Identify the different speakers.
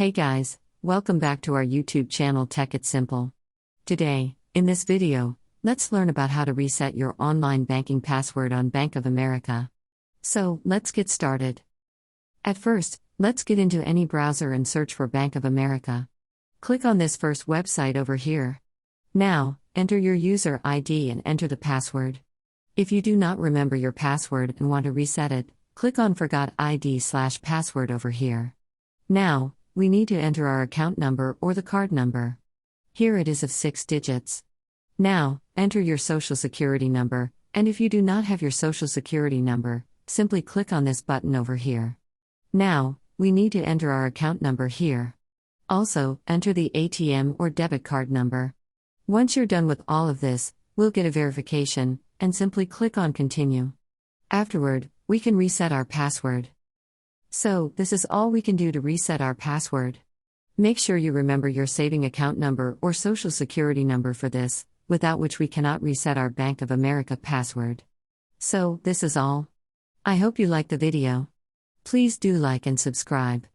Speaker 1: Hey guys, welcome back to our YouTube channel Tech It Simple. Today, in this video, let's learn about how to reset your online banking password on Bank of America. So, let's get started. At first, let's get into any browser and search for Bank of America. Click on this first website over here. Now, enter your user ID and enter the password. If you do not remember your password and want to reset it, click on Forgot ID/password over here. Now, we need to enter our account number or the card number. Here it is of 6 digits. Now, enter your social security number, and if you do not have your social security number, simply click on this button over here. Now, we need to enter our account number here. Also, enter the ATM or debit card number. Once you're done with all of this, we'll get a verification, and simply click on Continue. Afterward, we can reset our password. So, this is all we can do to reset our password. Make sure you remember your saving account number or social security number for this, without which we cannot reset our Bank of America password. So, this is all. I hope you liked the video. Please do like and subscribe.